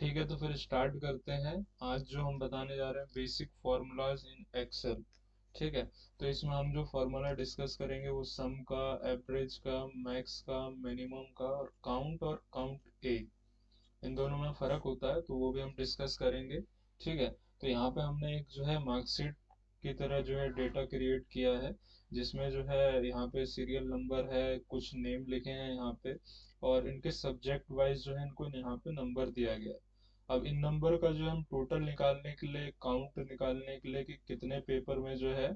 ठीक है, तो फिर स्टार्ट करते हैं। आज जो हम बताने जा रहे हैं बेसिक फॉर्मूलाज इन एक्सेल। ठीक है, तो इसमें हम जो फॉर्मूला डिस्कस करेंगे वो सम का, एवरेज का, मैक्स का, मिनिमम का और काउंट ए, इन दोनों में फर्क होता है तो वो भी हम डिस्कस करेंगे। ठीक है, तो यहाँ पे हमने एक जो है मार्कशीट की तरह जो है डेटा क्रिएट किया है, जिसमें जो है यहाँ पे सीरियल नंबर है, कुछ नेम लिखे हैं यहाँ पे, और इनके सब्जेक्ट वाइज जो है इनको यहाँ पे नंबर दिया गया है। अब इन नंबर का जो हम टोटल निकालने के लिए, काउंट निकालने के लिए कि कितने पेपर में जो है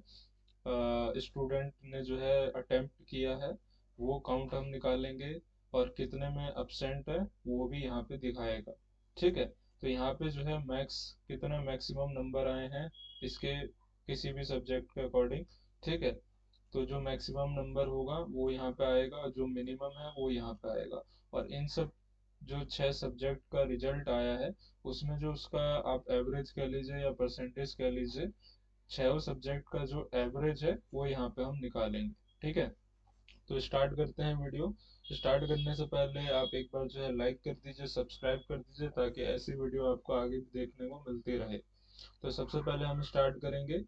स्टूडेंट ने जो है अटेम्प्ट किया है, वो काउंट हम निकालेंगे। और कितने में absent है वो भी यहाँ पे दिखाएगा। ठीक है, तो यहाँ पे जो है मैक्स, कितना मैक्सिमम नंबर आए हैं इसके, किसी भी सब्जेक्ट के अकॉर्डिंग। ठीक है, तो जो मैक्सिमम नंबर होगा वो यहाँ पे आएगा और जो मिनिमम है वो यहाँ पे आएगा। और इन सब जो 6 सब्जेक्ट का रिजल्ट आया है उसमें जो उसका आप एवरेज कह लीजिए या परसेंटेज कह लीजिए, 6 सब्जेक्ट का जो एवरेज है वो यहाँ पे हम निकालेंगे। ठीक है, तो स्टार्ट करते हैं वीडियो। स्टार्ट करने से पहले आप एक बार जो है लाइक कर दीजिए, सब्सक्राइब कर दीजिए, ताकि ऐसी वीडियो आपको आगे भी देखने को मिलती रहे। तो सबसे पहले हम स्टार्ट करेंगे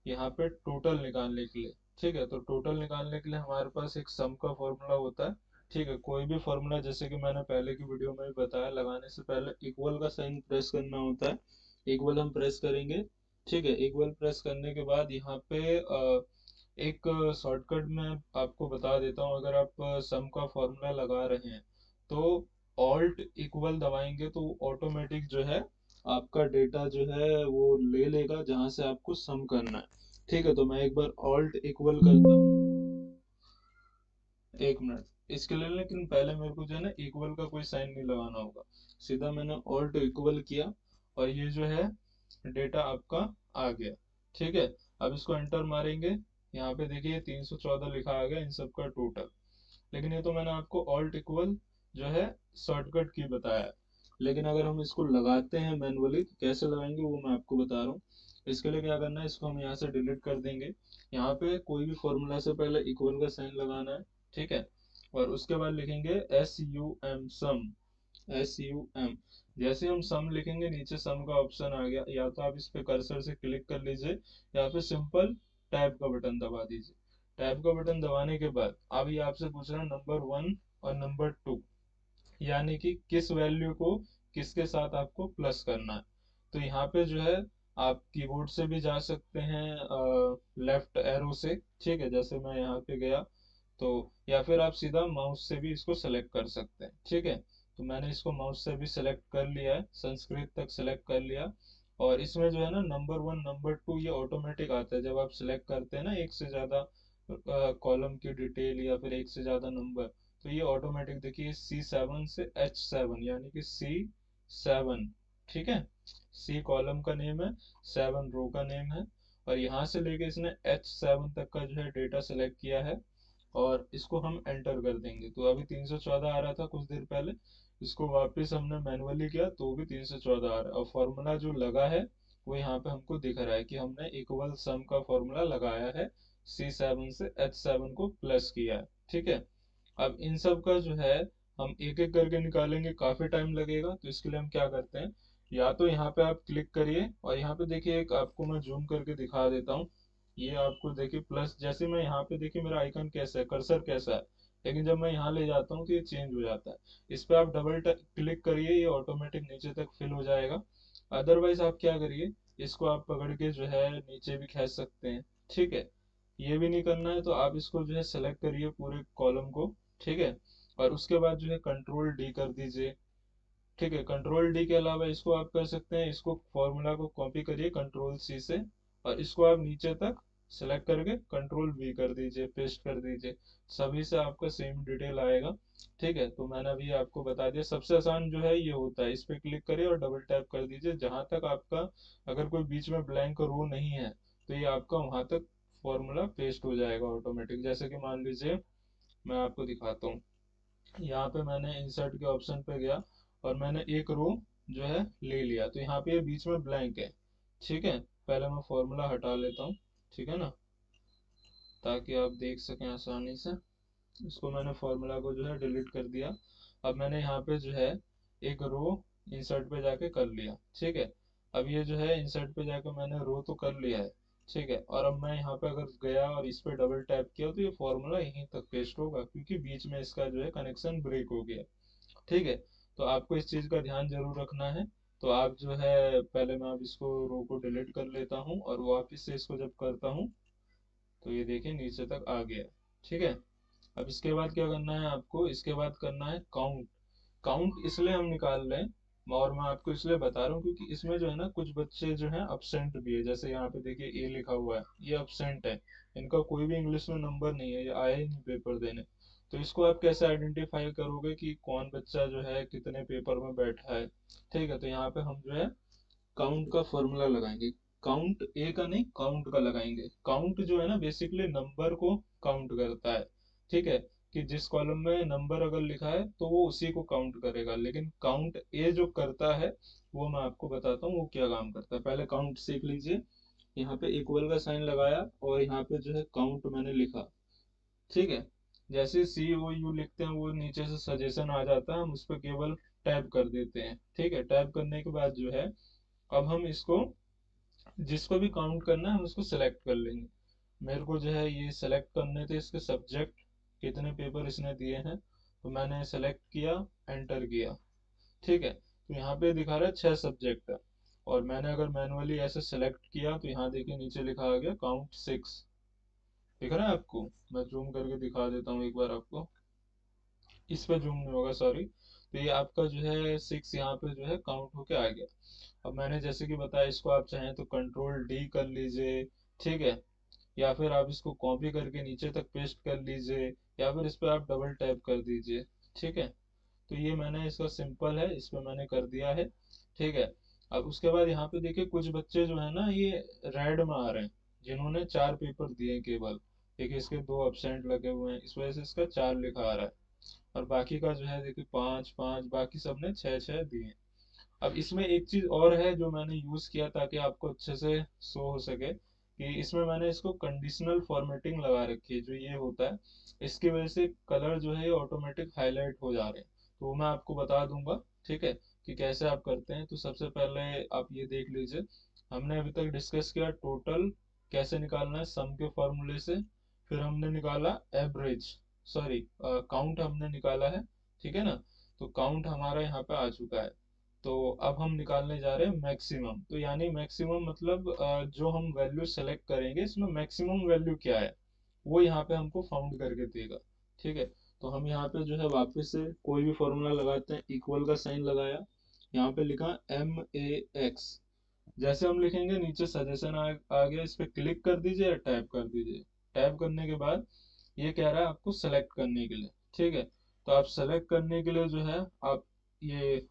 यहाँ पे टोटल निकालने के लिए। ठीक है, तो टोटल निकालने के लिए हमारे पास एक सम का फॉर्मूला होता है। ठीक है, कोई भी फॉर्मूला जैसे कि मैंने पहले की वीडियो में भी बताया, लगाने से पहले इक्वल का साइन प्रेस करना होता है। इक्वल हम प्रेस करेंगे। ठीक है, इक्वल प्रेस करने के बाद यहाँ पे एक शॉर्टकट में आपको बता देता हूँ। अगर आप सम का फॉर्मूला लगा रहे हैं तो ऑल्ट इक्वल दबाएंगे तो ऑटोमेटिक जो है आपका डेटा जो है वो ले लेगा जहां से आपको सम करना है। ठीक है, तो मैं एक बार ऑल्ट इक्वल करता हूँ। एक मिनट इसके लिए, लेकिन पहले मेरे को जो है ना इक्वल का कोई साइन नहीं लगाना होगा। सीधा मैंने ऑल्ट इक्वल किया और ये जो है डेटा आपका आ गया। ठीक है, अब इसको एंटर मारेंगे। यहाँ पे देखिए 314 लिखा आ गया इन सब का टोटल। लेकिन ये तो मैंने आपको ऑल्ट इक्वल जो है शॉर्टकट की बताया है। लेकिन अगर हम इसको लगाते हैं मैनुअली तो कैसे लगाएंगे वो मैं आपको बता रहा हूँ। इसके लिए क्या करना है, इसको हम यहाँ से डिलीट कर देंगे। यहाँ पे कोई भी फॉर्मूला से पहले इक्वल का साइन लगाना है। ठीक है, और उसके बाद लिखेंगे SUM, सम। SUM, जैसे हम सम लिखेंगे नीचे सम का ऑप्शन आ गया। या तो आप इस पे कर्सर से क्लिक कर लीजिए या फिर सिंपल टैब का बटन दबा दीजिए। टैब का बटन दबाने के बाद अब ये आपसे पूछ रहा है नंबर 1 और नंबर 2, यानी कि किस वैल्यू को किसके साथ आपको प्लस करना है। तो यहाँ पे जो है आप कीबोर्ड से भी जा सकते हैं, लेफ्ट एरो से। ठीक है, जैसे मैं यहाँ पे गया तो, या फिर आप सीधा माउस से भी इसको सेलेक्ट कर सकते हैं। ठीक है, तो मैंने इसको माउस से भी सेलेक्ट कर लिया है, संस्कृत तक सेलेक्ट कर लिया। और इसमें जो है ना नंबर 1 नंबर 2 ये ऑटोमेटिक आता है जब आप सेलेक्ट करते हैं ना एक से ज्यादा कॉलम की डिटेल या फिर एक से ज्यादा नंबर। तो ये ऑटोमेटिक देखिए C7 से H7, यानी कि C7। ठीक है, C कॉलम का नेम है, 7 रो का नेम है। और यहाँ से लेके इसने H7 तक का जो है डेटा सेलेक्ट किया है और इसको हम एंटर कर देंगे। तो अभी 314 आ रहा था कुछ देर पहले, इसको वापस हमने मैनुअली किया तो भी 314 आ रहा है। और फॉर्मूला जो लगा है वो यहाँ पे हमको दिख रहा है कि हमने इक्वल सम का फॉर्मूला लगाया है, C7 से H7 को प्लस किया है। ठीक है, अब इन सब का जो है हम एक एक करके निकालेंगे, काफी टाइम लगेगा। तो इसके लिए हम क्या करते हैं, या तो यहाँ पे आप क्लिक करिए और यहाँ पे देखिए एक आपको मैं जूम करके दिखा देता हूँ। ये आपको देखिए प्लस, जैसे मैं यहाँ पे देखिए मेरा आइकन कैसा है, कर्सर कैसा है, लेकिन जब मैं यहाँ ले जाता हूँ तो ये चेंज हो जाता है। इस पे आप डबल क्लिक करिए, ये ऑटोमेटिक नीचे तक फिल हो जाएगा। अदरवाइज आप क्या करिए, इसको आप पकड़ के जो है नीचे भी खींच सकते हैं। ठीक है, ये भी नहीं करना है तो आप इसको जो है सेलेक्ट करिए पूरे कॉलम को। ठीक है, और उसके बाद जो है कंट्रोल डी कर दीजिए। ठीक है, कंट्रोल डी के अलावा इसको आप कर सकते हैं, इसको फॉर्मूला को कॉपी करिए कंट्रोल सी से, और इसको आप नीचे तक सेलेक्ट करके कंट्रोल वी कर दीजिए, पेस्ट कर दीजिए। सभी से आपका सेम डिटेल आएगा। ठीक है, तो मैंने अभी आपको बता दिया। सबसे आसान जो है ये होता है, इस पे क्लिक करिए और डबल टैप कर दीजिए जहां तक आपका, अगर कोई बीच में ब्लैंक रो नहीं है तो ये आपका वहां तक फॉर्मूला पेस्ट हो जाएगा ऑटोमेटिक। जैसे कि मान लीजिए मैं आपको दिखाता हूँ, यहाँ पे मैंने इंसर्ट के ऑप्शन पे गया और मैंने एक रो जो है ले लिया, तो यहाँ पे ये बीच में ब्लैंक है। ठीक है, पहले मैं फॉर्मूला हटा लेता हूँ। ठीक है ना, ताकि आप देख सकें आसानी से। इसको मैंने फॉर्मूला को जो है डिलीट कर दिया। अब मैंने यहाँ पे जो है एक रो इंसर्ट पे जाके कर लिया, ठीक है। अब ये जो है इंसर्ट पे जाके मैंने रो तो कर लिया है, ठीक है। और अब मैं यहाँ पे अगर गया और इस पे डबल टैप किया तो ये फॉर्मूला यहीं तक पेस्ट होगा, क्योंकि बीच में इसका जो है कनेक्शन ब्रेक हो गया, ठीक है। तो आपको इस चीज का ध्यान जरूर रखना है। तो आप जो है पहले मैं अब इसको रो को डिलीट कर लेता हूँ और वापस से इसको जब करता हूँ तो ये देखिए नीचे तक आ गया, ठीक है। अब इसके बाद क्या करना है आपको, इसके बाद करना है काउंट। काउंट इसलिए हम निकाल रहे हैं और मैं आपको इसलिए बता रहा हूँ क्योंकि इसमें जो है ना कुछ बच्चे जो हैं अब्सेंट भी है, जैसे यहाँ पे देखिए ए लिखा हुआ है, ये अब्सेंट है। इनका कोई भी इंग्लिश में नंबर नहीं है, ये आया ही नहीं पेपर देने। तो इसको आप कैसे आइडेंटिफाई करोगे कि कौन बच्चा जो है कितने पेपर में बैठा है, ठीक है। तो यहाँ पे हम जो है काउंट का फॉर्मूला लगाएंगे। काउंट ए का नहीं, काउंट का लगाएंगे। काउंट जो है ना बेसिकली नंबर को काउंट करता है, ठीक है। कि जिस कॉलम में नंबर अगर लिखा है तो वो उसी को काउंट करेगा, लेकिन काउंट ए जो करता है वो मैं आपको बताता हूँ वो क्या काम करता है। पहले काउंट सीख लीजिए। यहाँ पे इक्वल का साइन लगाया और यहाँ पे जो है काउंट मैंने लिखा, ठीक है। जैसे सी ओ यू लिखते हैं वो नीचे से सजेशन आ जाता है, हम उस पर केवल टैप कर देते हैं, ठीक है। टैप करने के बाद जो है अब हम इसको जिसको भी काउंट करना है हम उसको सिलेक्ट कर लेंगे। मेरे को जो है ये सिलेक्ट करने थे इसके सब्जेक्ट, कितने पेपर इसने दिए हैं, तो मैंने सेलेक्ट किया, एंटर किया, ठीक है। तो यहाँ पे दिखा रहा है 6 सब्जेक्ट है। और मैंने अगर मैनुअली ऐसे सेलेक्ट किया तो यहाँ देखिए नीचे लिखा आ गया काउंट 6, दिख रहा है आपको। मैं जूम करके दिखा देता हूँ एक बार आपको, इस पे जूम नहीं होगा सॉरी। तो ये आपका जो है 6 यहाँ पे जो है काउंट होके आ गया। अब मैंने जैसे कि बताया इसको आप चाहें तो कंट्रोल डी कर लीजिए, ठीक है। या फिर आप इसको कॉपी करके नीचे तक पेस्ट कर लीजिए, या फिर इस पे आप डबल टैप कर दीजिए, ठीक है। तो ये मैंने इसका सिंपल है, इस पे मैंने कर दिया है, ठीक है। अब उसके बाद यहाँ पे देखिए कुछ बच्चे जो है ना ये रेड में आ रहे हैं, जिन्होंने 4 पेपर दिए केवल। देखिए इसके 2 एब्सेंट लगे हुए हैं, इस वजह से इसका 4 लिखा आ रहा है। और बाकी का जो है देखिए 5 5, बाकी सबने 6 6 दिए। अब इसमें एक चीज और है जो मैंने यूज किया ताकि आपको अच्छे से शो हो सके, कि इसमें मैंने इसको कंडीशनल फॉर्मेटिंग लगा रखी है। जो ये होता है इसकी वजह से कलर जो है ये ऑटोमेटिक हाईलाइट हो जा रहे हैं, तो वो मैं आपको बता दूंगा, ठीक है। कि कैसे आप करते हैं। तो सबसे पहले आप ये देख लीजिए, हमने अभी तक डिस्कस किया टोटल कैसे निकालना है सम के फॉर्मूले से। फिर हमने निकाला एवरेज, सॉरी काउंट हमने निकाला है, ठीक है ना। तो काउंट हमारा यहाँ पे आ चुका है। तो अब हम निकालने जा रहे हैं मैक्सिमम। तो यानी मैक्सिमम मतलब जो हम वैल्यू सेलेक्ट करेंगे इसमें मैक्सिमम वैल्यू क्या है वो यहाँ पे हमको फाउंड करके देगा, ठीक है। तो हम यहाँ पे जो है वापस से कोई भी फॉर्मूला लगाते हैं, इक्वल का साइन लगाया, यहाँ पे लिखा MAX। जैसे हम लिखेंगे नीचे सजेशन आ गया, इस पे क्लिक कर दीजिए या टैप कर दीजिए। टैप करने के बाद ये कह रहा है आपको सेलेक्ट करने के लिए, ठीक है। तो आप सेलेक्ट करने के लिए जो है आप ये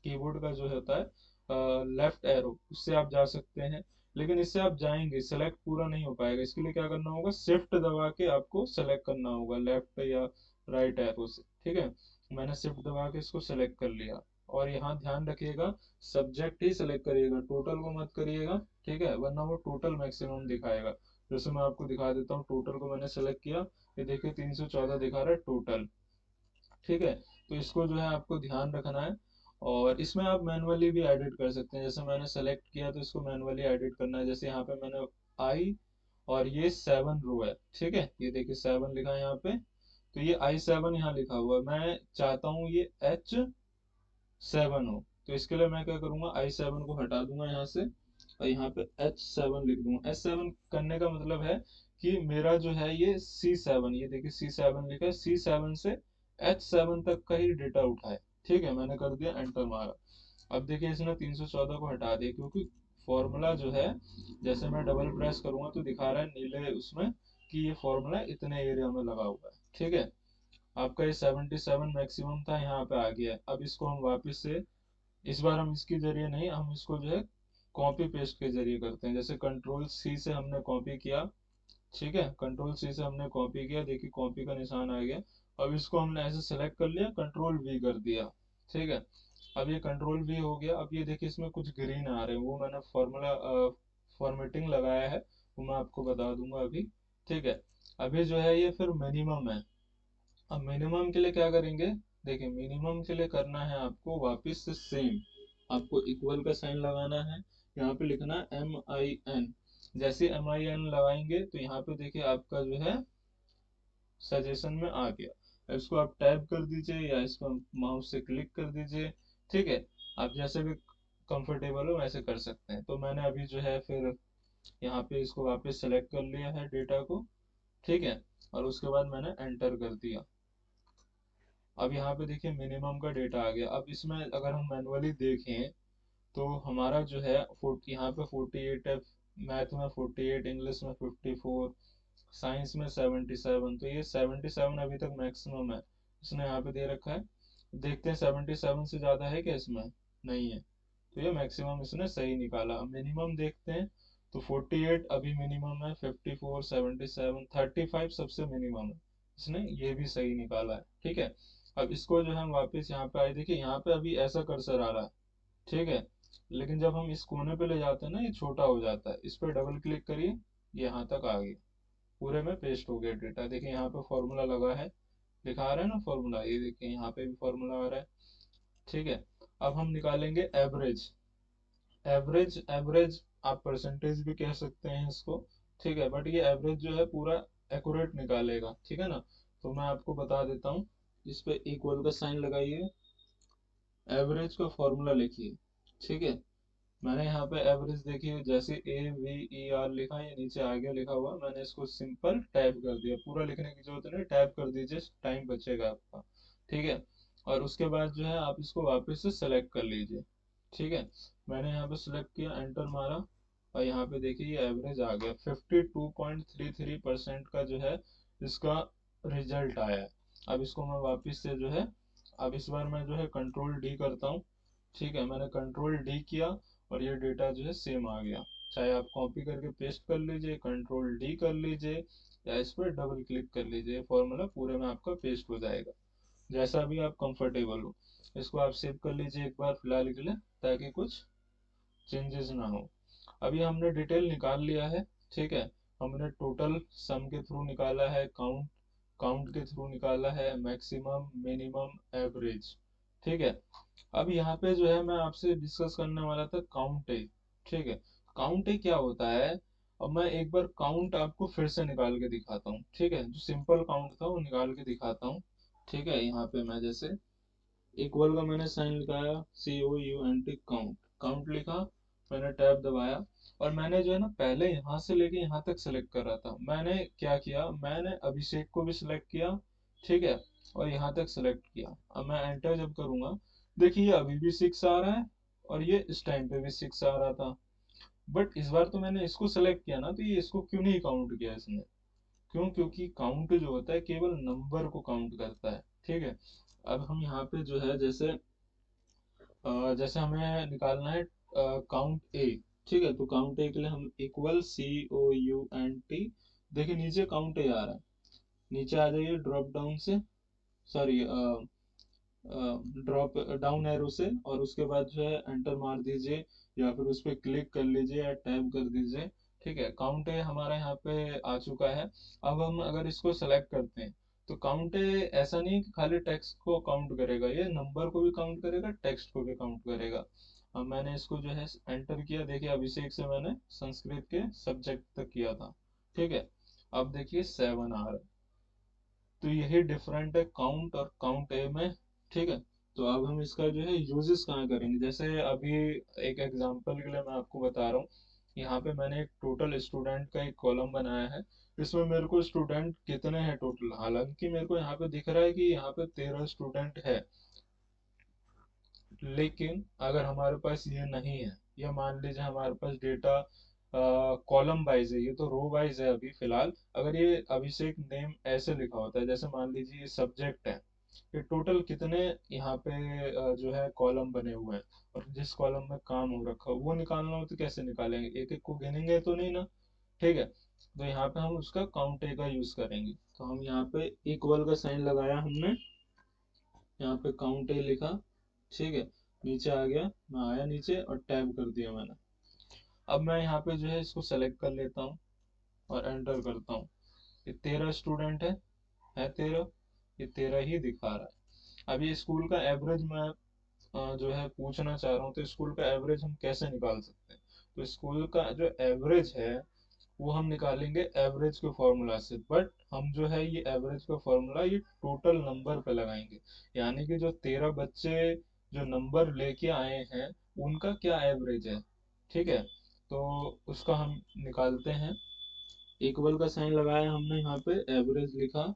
कीबोर्ड का जो होता है लेफ्ट एरो, उससे आप जा सकते हैं। लेकिन इससे आप जाएंगे सेलेक्ट पूरा नहीं हो पाएगा, इसके लिए क्या करना होगा, शिफ्ट दबा के आपको सेलेक्ट करना होगा लेफ्ट या राइट एरो से, ठीक है। मैंने शिफ्ट दबा के इसको सेलेक्ट कर लिया। और यहाँ ध्यान रखिएगा सब्जेक्ट ही सेलेक्ट करिएगा, टोटल को मत करिएगा, ठीक है, वरना वो टोटल मैक्सिमम दिखाएगा। जैसे मैं आपको दिखा देता हूँ, टोटल को मैंने सेलेक्ट किया, ये देखिए 314 दिखा रहा है टोटल, ठीक है। तो इसको जो है आपको ध्यान रखना है। और इसमें आप मैनुअली भी एडिट कर सकते हैं, जैसे मैंने सेलेक्ट किया तो इसको मैनुअली एडिट करना है। जैसे यहाँ पे मैंने आई और ये 7 रो है, ठीक है। ये देखिए 7 लिखा है यहाँ पे, तो ये I7 यहाँ लिखा हुआ है, मैं चाहता हूँ ये H7 हो। तो इसके लिए मैं क्या करूंगा, I7 को हटा दूंगा यहाँ से और यहाँ पे H7 लिख दूंगा। H7 करने का मतलब है कि मेरा जो है ये C7, ये देखिए C7 लिखा है, C7 से H7 तक का ही डेटा उठाए, ठीक है। मैंने कर दिया, एंटर मारा। अब देखिए इसने 314 को हटा दिया, क्योंकि फॉर्मूला जो है जैसे मैं डबल प्रेस करूंगा तो दिखा रहा है नीले उसमें कि ये फॉर्मूला इतने एरिया में लगा हुआ है, ठीक है। आपका ये 77 मैक्सिमम था, यहाँ पे आ गया है। अब इसको हम वापस से, इस बार हम इसके जरिए नहीं, हम इसको जो है कॉपी पेस्ट के जरिए करते हैं। जैसे कंट्रोल सी से हमने कॉपी किया, ठीक है, कंट्रोल सी से हमने कॉपी किया, देखिए कॉपी का निशान आ गया। अब इसको हमने ऐसे सेलेक्ट कर लिया, कंट्रोल वी कर दिया, ठीक है। अब ये कंट्रोल वी हो गया। अब ये देखिए इसमें कुछ ग्रीन आ रहे हैं, वो मैंने फॉर्मूला फॉर्मेटिंग लगाया है, वो मैं आपको बता दूंगा अभी, ठीक है। अभी जो है ये फिर मिनिमम है। अब मिनिमम के लिए क्या करेंगे, देखिए मिनिमम के लिए करना है आपको वापस से सेम, आपको इक्वल का साइन लगाना है, यहाँ पे लिखना है MIN। जैसे MIN लगाएंगे तो यहाँ पे देखिए आपका जो है सजेशन में आ गया। इसको आप टाइप कर दीजिए या इसको माउस से क्लिक कर दीजिए, ठीक है। आप जैसे भी कंफर्टेबल हो वैसे कर सकते हैं। तो मैंने अभी जो है फिर यहाँ पे इसको वापस सेलेक्ट कर लिया है डेटा को, ठीक है। और उसके बाद मैंने एंटर कर दिया। अब यहाँ पे देखिए मिनिमम का डेटा आ गया। अब इसमें अगर हम मैनुअली देखें तो हमारा जो है यहाँ पे 48 है, मैथ में 48, इंग्लिश में 54, साइंस में 77। तो ये 77 अभी तक मैक्सिमम है, इसने यहाँ पे दे रखा है। देखते हैं 77 से ज्यादा है क्या इसमें, नहीं है। तो ये मैक्सिमम इसने सही निकाला। अब मिनिमम देखते हैं तो 48 अभी मिनिमम है, 54, 77, 35 सबसे मिनिमम है, इसने ये भी सही निकाला है, ठीक है। अब इसको जो है हम वापस यहाँ पे आए, देखिए यहाँ पे अभी ऐसा कर्सर आ रहा है, ठीक है। लेकिन जब हम इस कोने पे ले जाते हैं ना ये छोटा हो जाता है। इस पे डबल क्लिक करिए, ये यहाँ तक आ गया, पूरे में पेस्ट हो गया डेटा। देखिए यहाँ पे फॉर्मूला लगा है, दिखा रहा है ना फॉर्मूला, ये देखिए यहाँ पे भी फॉर्मूला आ रहा है, ठीक है। अब हम निकालेंगे एवरेज। एवरेज आप परसेंटेज भी कह सकते हैं इसको, ठीक है। बट ये एवरेज जो है पूरा एक्यूरेट निकालेगा, ठीक है ना। तो मैं आपको बता देता हूँ, इस पे इक्वल का साइन लगाइए, एवरेज का फॉर्मूला लिखिए, ठीक है। मैंने यहाँ पे एवरेज देखिए जैसे AVER लिखा है, ये नीचे आगे लिखा हुआ, मैंने इसको सिंपल टाइप कर दिया। पूरा लिखने की जरूरत नहीं, टाइप कर दीजिए, टाइम बचेगा आपका, ठीक है। और उसके बाद जो है आप इसको वापस से सेलेक्ट कर लीजिए, ठीक है। मैंने यहाँ पे सेलेक्ट किया, एंटर मारा, और यहाँ पे देखिए ये एवरेज आ गया, 52.33% का जो है इसका रिजल्ट आया है। अब इसको मैं वापस से जो है, अब इस बार मैं जो है कंट्रोल D करता हूँ, ठीक है। मैंने कंट्रोल D किया और ये डेटा जो है सेम आ गया। चाहे आप कॉपी करके पेस्ट कर लीजिए, कंट्रोल D कर लीजिए, या इस पर डबल क्लिक कर लीजिए, फॉर्मूला पूरे में आपका पेस्ट हो जाएगा, जैसा भी आप कंफर्टेबल हो। इसको आप सेव कर लीजिए एक बार फिलहाल के लिए, ताकि कुछ चेंजेस ना हो। अभी हमने डिटेल निकाल लिया है, ठीक है। हमने टोटल सम के थ्रू निकाला है, काउंट काउंट के थ्रू निकाला है, मैक्सिमम मिनिमम एवरेज, ठीक है। अब यहाँ पे जो है मैं आपसे डिस्कस करने वाला था काउंट ए, ठीक है। काउंट ए क्या होता है, अब मैं एक बार काउंट आपको फिर से निकाल के दिखाता हूँ, ठीक है। जो सिंपल काउंट था वो निकाल के दिखाता हूँ, ठीक है। यहाँ पे मैं जैसे इक्वल का मैंने साइन लगाया, COUNT काउंट, काउंट लिखा, मैंने टैब दबाया, और मैंने जो है ना पहले यहाँ से लेके यहाँ तक सेलेक्ट कर रहा था। मैंने क्या किया, मैंने अभिषेक को भी सिलेक्ट किया, ठीक है, और यहाँ तक सेलेक्ट किया। अब मैं एंटर जब करूंगा, देखिए ये अभी भी 6 आ रहा है, और ये इस टाइम पे भी 6 आ रहा था। बट इस बार तो मैंने इसको सेलेक्ट किया ना, तो ये इसको क्यों नहीं काउंट किया इसने, क्यों, क्योंकि काउंट जो होता है केवल नंबर को काउंट करता है, ठीक है। अब हम यहाँ पे जो है जैसे जैसे हमें निकालना है काउंट ए, ठीक है। तो काउंट ए के लिए हम इक्वल COUNT, देखिए नीचे काउंट ए आ रहा है, नीचे आ जाइए ड्रॉप डाउन से, सॉरी ड्रॉप डाउन एरो से, और उसके बाद जो है एंटर मार दीजिए, या फिर उस पर क्लिक कर लीजिए या टैब कर दीजिए, ठीक है। काउंट ए हमारा यहाँ पे आ चुका है। अब हम अगर इसको सेलेक्ट करते हैं तो काउंट ए ऐसा नहीं कि खाली टेक्स्ट को काउंट करेगा, ये नंबर को भी काउंट करेगा, टेक्स्ट को भी काउंट करेगा। अब मैंने इसको जो है एंटर किया, देखिए अभिषेक से मैंने संस्कृत के सब्जेक्ट तक किया था, ठीक है। अब देखिए 7 आ रहा है। तो यही डिफरेंट है काउंट और काउंट ए में, ठीक है। तो अब हम इसका जो है यूजेस कहाँ करेंगे, जैसे अभी एक एग्जांपल के लिए मैं आपको बता रहा हूँ। यहाँ पे मैंने एक टोटल स्टूडेंट का एक कॉलम बनाया है, इसमें मेरे को स्टूडेंट कितने हैं टोटल, हालांकि मेरे को यहाँ पे दिख रहा है कि यहाँ पे 13 स्टूडेंट है। लेकिन अगर हमारे पास ये नहीं है, या मान लीजिए हमारे पास डेटा कॉलम वाइज है, ये तो रो वाइज है अभी फिलहाल। अगर ये अभिषेक नेम ऐसे लिखा होता है, जैसे मान लीजिए ये सब्जेक्ट है, ये टोटल कितने यहाँ पे जो है कॉलम बने हुए हैं, और जिस कॉलम में काम हो रखा है वो निकालना हो तो कैसे निकालेंगे, एक एक को गिनेंगे तो नहीं ना, ठीक है। तो यहाँ पे हम उसका काउंट ए का यूज करेंगे। तो हम यहाँ पे इक्वल का साइन लगाया हमने, यहाँ पे काउंट ए लिखा, ठीक है। नीचे आ गया, मैं आया नीचे और टैब कर दिया मैंने। अब मैं यहाँ पे जो है इसको सेलेक्ट कर लेता हूँ और एंटर करता हूँ। ये 13 स्टूडेंट है 13, ये 13 ही दिखा रहा है। अभी स्कूल का एवरेज मैं जो है पूछना चाह रहा हूँ, तो स्कूल का एवरेज हम कैसे निकाल सकते हैं? तो स्कूल का जो एवरेज है वो हम निकालेंगे एवरेज के फॉर्मूला से, बट हम जो है ये एवरेज का फॉर्मूला ये टोटल नंबर पे लगाएंगे। यानी कि जो 13 बच्चे जो नंबर लेके आए हैं उनका क्या एवरेज है, ठीक है? तो उसका हम निकालते हैं। इक्वल का साइन लगाया हमने, यहाँ पे एवरेज लिखा,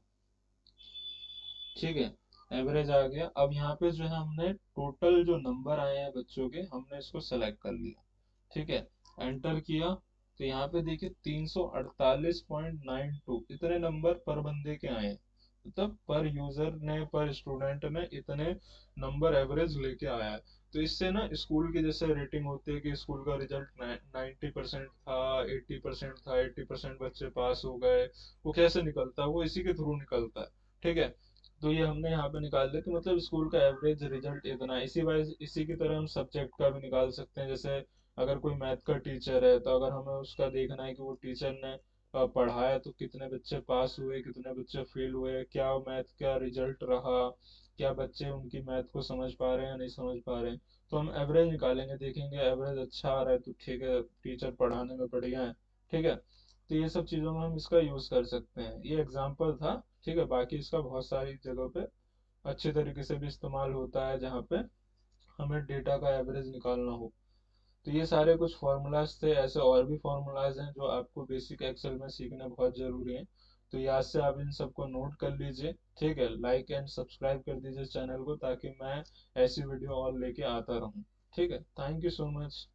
ठीक है? एवरेज आ गया। अब यहाँ पे जो है हमने टोटल जो नंबर आए हैं बच्चों के, हमने इसको सेलेक्ट कर लिया, ठीक है? एंटर किया, तो यहाँ पे देखिए 348.92 इतने नंबर पर बंदे के आए हैं। मतलब पर यूजर ने, पर स्टूडेंट ने इतने नंबर एवरेज लेके आया है। तो इससे ना स्कूल की जैसे रेटिंग होती है कि स्कूल का रिजल्ट 90% था, 80% था, 80% बच्चे पास हो गए, वो कैसे निकलता है? वो इसी के थ्रू निकलता है, ठीक है? तो ये हमने यहाँ पे निकाल दिया कि मतलब स्कूल का एवरेज रिजल्ट इतना है। इसी वाइज इसी की तरह हम सब्जेक्ट का भी निकाल सकते हैं। जैसे अगर कोई मैथ का टीचर है, तो अगर हमें उसका देखना है कि वो टीचर ने पढ़ाया तो कितने बच्चे पास हुए, कितने बच्चे फेल हुए, क्या मैथ का रिजल्ट रहा, क्या बच्चे उनकी मैथ को समझ पा रहे हैं या नहीं समझ पा रहे हैं, तो हम एवरेज निकालेंगे, देखेंगे एवरेज अच्छा आ रहा है तो ठीक है, टीचर पढ़ाने में बढ़िया है, ठीक है? तो ये सब चीजों में हम इसका यूज कर सकते हैं। ये एग्जाम्पल था, ठीक है? बाकी इसका बहुत सारी जगहों पे अच्छे तरीके से भी इस्तेमाल होता है जहाँ पे हमें डेटा का एवरेज निकालना हो। तो ये सारे कुछ फॉर्मूलाज थे, ऐसे और भी फॉर्मूलाज हैं जो आपको बेसिक एक्सेल में सीखना बहुत जरूरी है। तो याद से आप इन सबको नोट कर लीजिए, ठीक है? लाइक एंड सब्सक्राइब कर दीजिए चैनल को, ताकि मैं ऐसी वीडियो और लेके आता रहूं, ठीक है? Thank you so much.